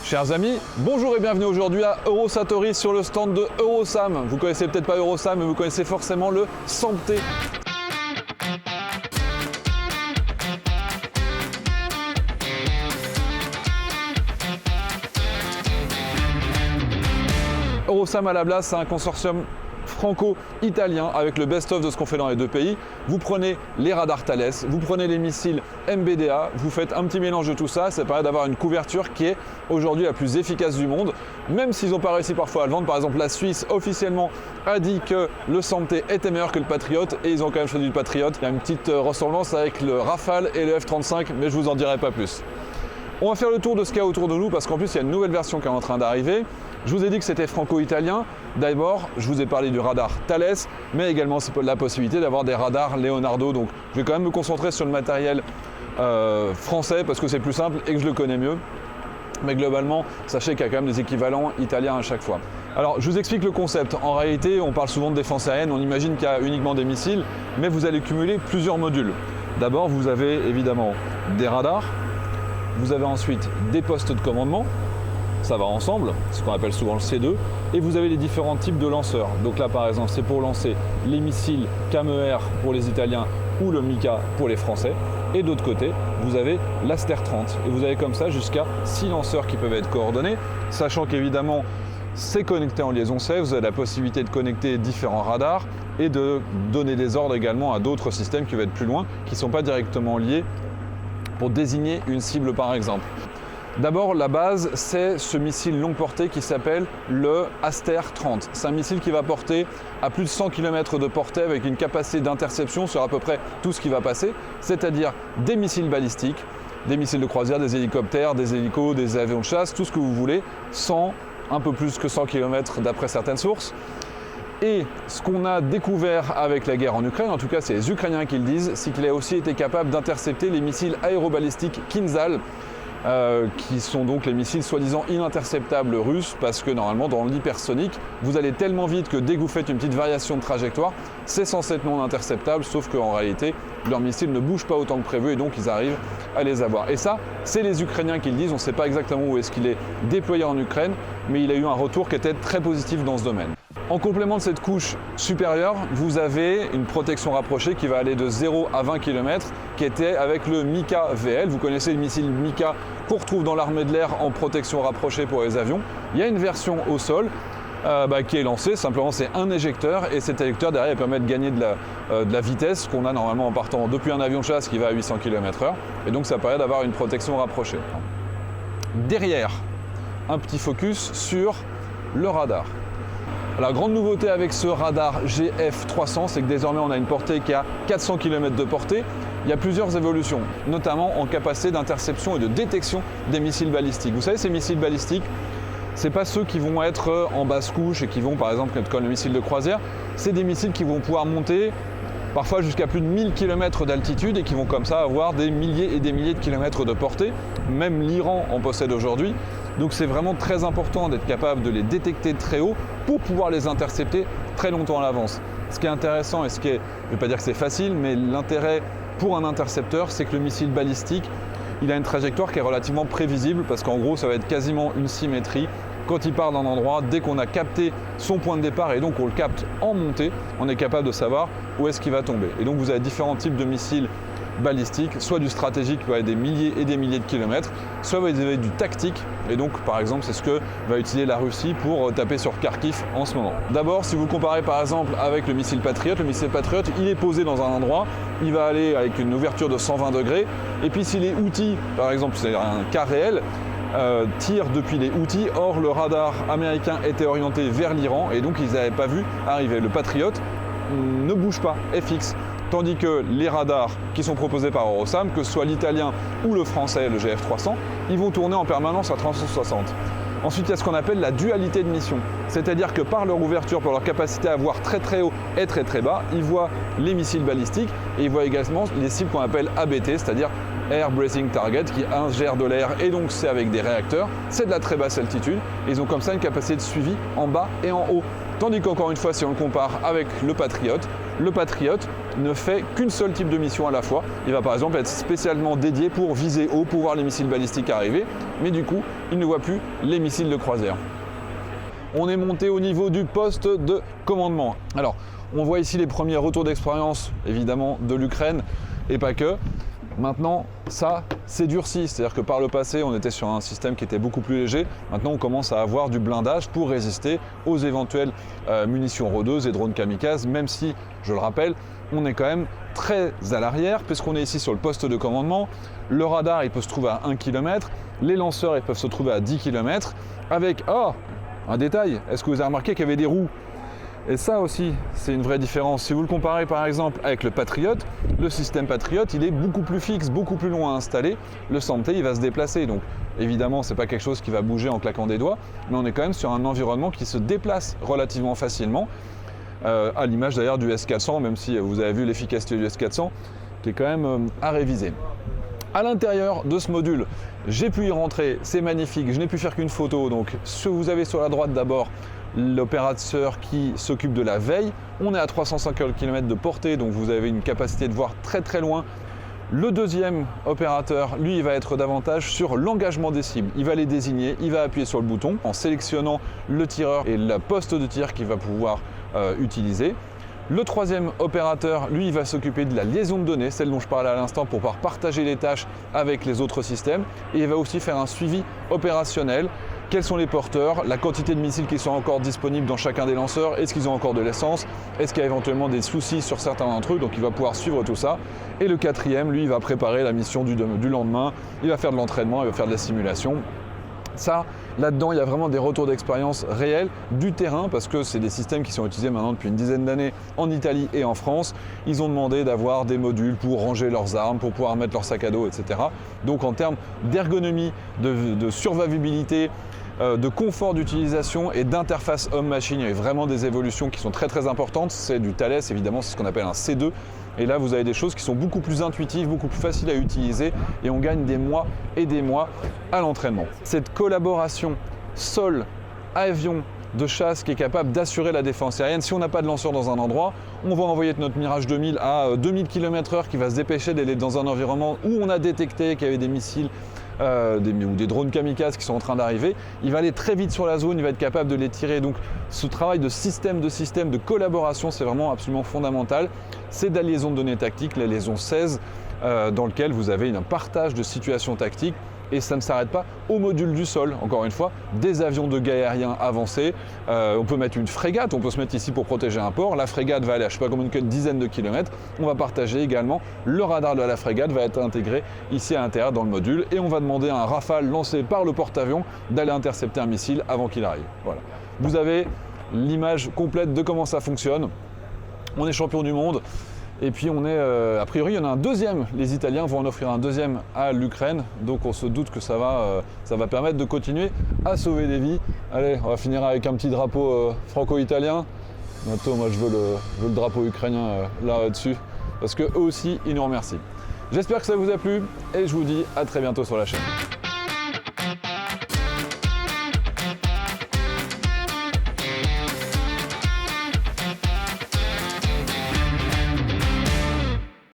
Chers amis, bonjour et bienvenue aujourd'hui à Eurosatory sur le stand de Eurosam. Vous connaissez peut-être pas Eurosam, mais vous connaissez forcément le SAMP-T. Eurosam à la base, c'est un consortium franco-italien avec le best-of de ce qu'on fait dans les deux pays. Vous prenez les radars Thales, vous prenez les missiles MBDA, vous faites un petit mélange de tout ça, ça permet d'avoir une couverture qui est aujourd'hui la plus efficace du monde, même s'ils n'ont pas réussi parfois à le vendre. Par exemple, la Suisse officiellement a dit que le SAMP-T était meilleur que le Patriot et ils ont quand même choisi le Patriot. Il y a une petite ressemblance avec le Rafale et le F-35, mais je vous en dirai pas plus. On va faire le tour de ce qu'il y a autour de nous parce qu'en plus il y a une nouvelle version qui est en train d'arriver. Je vous ai dit que c'était franco-italien. D'abord, je vous ai parlé du radar Thales, mais également la possibilité d'avoir des radars Leonardo. Donc je vais quand même me concentrer sur le matériel français parce que c'est plus simple et que je le connais mieux. Mais globalement, sachez qu'il y a quand même des équivalents italiens à chaque fois. Alors je vous explique le concept. En réalité, on parle souvent de défense aérienne, on imagine qu'il y a uniquement des missiles, mais vous allez cumuler plusieurs modules. D'abord, vous avez évidemment des radars. Vous avez ensuite des postes de commandement, ça va ensemble, ce qu'on appelle souvent le C2, et vous avez les différents types de lanceurs. Donc là par exemple c'est pour lancer les missiles CAMER pour les Italiens ou le MICA pour les Français. Et de l'autre côté, vous avez l'Aster 30. Et vous avez comme ça jusqu'à 6 lanceurs qui peuvent être coordonnés, sachant qu'évidemment c'est connecté en liaison safe, vous avez la possibilité de connecter différents radars et de donner des ordres également à d'autres systèmes qui vont être plus loin, qui ne sont pas directement liés pour désigner une cible par exemple. D'abord, la base, c'est ce missile longue portée qui s'appelle le Aster 30. C'est un missile qui va porter à plus de 100 km de portée avec une capacité d'interception sur à peu près tout ce qui va passer, c'est-à-dire des missiles balistiques, des missiles de croisière, des hélicoptères, des hélicos, des avions de chasse, tout ce que vous voulez, un peu plus que 100 km d'après certaines sources. Et ce qu'on a découvert avec la guerre en Ukraine, en tout cas c'est les Ukrainiens qui le disent, c'est qu'il a aussi été capable d'intercepter les missiles aérobalistiques Kinzhal, qui sont donc les missiles soi-disant ininterceptables russes, parce que normalement dans l'hypersonique, vous allez tellement vite que dès que vous faites une petite variation de trajectoire, c'est censé être non interceptable, sauf qu'en réalité, leurs missiles ne bougent pas autant que prévu et donc ils arrivent à les avoir. Et ça, c'est les Ukrainiens qui le disent, on ne sait pas exactement où est-ce qu'il est déployé en Ukraine, mais il a eu un retour qui était très positif dans ce domaine. En complément de cette couche supérieure, vous avez une protection rapprochée qui va aller de 0 à 20 km, qui était avec le MICA VL. Vous connaissez le missile MICA qu'on retrouve dans l'armée de l'air en protection rapprochée pour les avions. Il y a une version au sol qui est lancée, simplement c'est un éjecteur et cet éjecteur derrière permet de gagner de la vitesse qu'on a normalement en partant depuis un avion de chasse qui va à 800 km/h et donc ça permet d'avoir une protection rapprochée. Derrière, un petit focus sur le radar. La grande nouveauté avec ce radar GF300, c'est que désormais on a une portée qui a 400 km de portée. Il y a plusieurs évolutions, notamment en capacité d'interception et de détection des missiles balistiques. Vous savez, ces missiles balistiques, ce n'est pas ceux qui vont être en basse couche et qui vont par exemple être comme le missile de croisière, c'est des missiles qui vont pouvoir monter parfois jusqu'à plus de 1000 km d'altitude et qui vont comme ça avoir des milliers et des milliers de kilomètres de portée. Même l'Iran en possède aujourd'hui. Donc c'est vraiment très important d'être capable de les détecter très haut pour pouvoir les intercepter très longtemps à l'avance. Ce qui est intéressant et ce qui est, je ne vais pas dire que c'est facile, mais l'intérêt pour un intercepteur, c'est que le missile balistique, il a une trajectoire qui est relativement prévisible parce qu'en gros, ça va être quasiment une symétrie. Quand il part d'un endroit, dès qu'on a capté son point de départ et donc on le capte en montée, on est capable de savoir où est-ce qu'il va tomber. Et donc vous avez différents types de missiles balistique, soit du stratégique qui va être des milliers et des milliers de kilomètres, soit vous avez du tactique, et donc par exemple c'est ce que va utiliser la Russie pour taper sur Kharkiv en ce moment. D'abord, si vous comparez par exemple avec le missile Patriot, il est posé dans un endroit, il va aller avec une ouverture de 120 degrés, et puis si les Houthis, par exemple c'est un cas réel, tirent depuis les Houthis, or le radar américain était orienté vers l'Iran, et donc ils n'avaient pas vu arriver. Le Patriot ne bouge pas, est fixe. Tandis que les radars qui sont proposés par Eurosam, que ce soit l'italien ou le français, le GF300, ils vont tourner en permanence à 360. Ensuite, il y a ce qu'on appelle la dualité de mission. C'est-à-dire que par leur ouverture, par leur capacité à voir très très haut et très très bas, ils voient les missiles balistiques et ils voient également les cibles qu'on appelle ABT, c'est-à-dire Air Bracing Target, qui ingère de l'air et donc c'est avec des réacteurs. C'est de la très basse altitude et ils ont comme ça une capacité de suivi en bas et en haut. Tandis qu'encore une fois, si on le compare avec le Patriot ne fait qu'une seule type de mission à la fois. Il va par exemple être spécialement dédié pour viser haut, pour voir les missiles balistiques arriver, mais du coup, il ne voit plus les missiles de croisière. On est monté au niveau du poste de commandement. Alors, on voit ici les premiers retours d'expérience, évidemment, de l'Ukraine, et pas que. Maintenant, ça s'est durci, c'est-à-dire que par le passé, on était sur un système qui était beaucoup plus léger. Maintenant, on commence à avoir du blindage pour résister aux éventuelles munitions rôdeuses et drones kamikazes, même si, je le rappelle, on est quand même très à l'arrière, puisqu'on est ici sur le poste de commandement. Le radar, il peut se trouver à 1 km, les lanceurs, ils peuvent se trouver à 10 km, avec, un détail, est-ce que vous avez remarqué qu'il y avait des roues ? Et ça aussi, c'est une vraie différence. Si vous le comparez par exemple avec le Patriot, le système Patriot, il est beaucoup plus fixe, beaucoup plus long à installer. Le SAMP-T, il va se déplacer. Donc évidemment, ce n'est pas quelque chose qui va bouger en claquant des doigts, mais on est quand même sur un environnement qui se déplace relativement facilement, à l'image d'ailleurs du S400, même si vous avez vu l'efficacité du S400, qui est quand même à réviser. À l'intérieur de ce module, j'ai pu y rentrer, c'est magnifique, je n'ai pu faire qu'une photo. Donc vous avez sur la droite d'abord l'opérateur qui s'occupe de la veille. On est à 350 km de portée, donc vous avez une capacité de voir très très loin. Le deuxième opérateur, lui, il va être davantage sur l'engagement des cibles. Il va les désigner, il va appuyer sur le bouton en sélectionnant le tireur et le poste de tir qu'il va pouvoir utiliser. Le troisième opérateur, lui, il va s'occuper de la liaison de données, celle dont je parlais à l'instant, pour pouvoir partager les tâches avec les autres systèmes. Et il va aussi faire un suivi opérationnel. Quels sont les porteurs, la quantité de missiles qui sont encore disponibles dans chacun des lanceurs, est-ce qu'ils ont encore de l'essence, est-ce qu'il y a éventuellement des soucis sur certains d'entre eux, donc il va pouvoir suivre tout ça. Et le quatrième, lui, il va préparer la mission du lendemain, il va faire de l'entraînement, il va faire de la simulation. Ça, là-dedans, il y a vraiment des retours d'expérience réels du terrain, parce que c'est des systèmes qui sont utilisés maintenant depuis une dizaine d'années en Italie et en France. Ils ont demandé d'avoir des modules pour ranger leurs armes, pour pouvoir mettre leur sac à dos, etc. Donc en termes d'ergonomie, de survivabilité, de confort d'utilisation et d'interface homme-machine, il y a vraiment des évolutions qui sont très très importantes. C'est du Thales, évidemment, c'est ce qu'on appelle un C2. Et là, vous avez des choses qui sont beaucoup plus intuitives, beaucoup plus faciles à utiliser et on gagne des mois et des mois à l'entraînement. Cette collaboration sol-avion de chasse qui est capable d'assurer la défense aérienne. Si on n'a pas de lanceur dans un endroit, on va envoyer notre Mirage 2000 à 2000 km/h qui va se dépêcher d'aller dans un environnement où on a détecté qu'il y avait des missiles ou des drones kamikazes qui sont en train d'arriver. Il va aller très vite sur la zone, il va être capable de les tirer. Donc ce travail de système, de collaboration, c'est vraiment absolument fondamental. C'est de la liaison de données tactiques, la liaison 16, dans lequel vous avez un partage de situations tactiques. Et ça ne s'arrête pas au module du sol, encore une fois, des avions de guerre aériens avancés. On peut mettre une frégate, on peut se mettre ici pour protéger un port. La frégate va aller à je ne sais pas combien de dizaines de kilomètres. On va partager également le radar de la frégate, va être intégré ici à l'intérieur dans le module. Et on va demander à un Rafale lancé par le porte-avions d'aller intercepter un missile avant qu'il arrive. Voilà. Vous avez l'image complète de comment ça fonctionne. On est champion du monde. Et puis on est, a priori, il y en a un deuxième. Les Italiens vont en offrir un deuxième à l'Ukraine. Donc on se doute que ça va permettre de continuer à sauver des vies. Allez, on va finir avec un petit drapeau franco-italien. Bientôt, moi je veux le drapeau ukrainien là-dessus. Parce qu'eux aussi, ils nous remercient. J'espère que ça vous a plu et je vous dis à très bientôt sur la chaîne.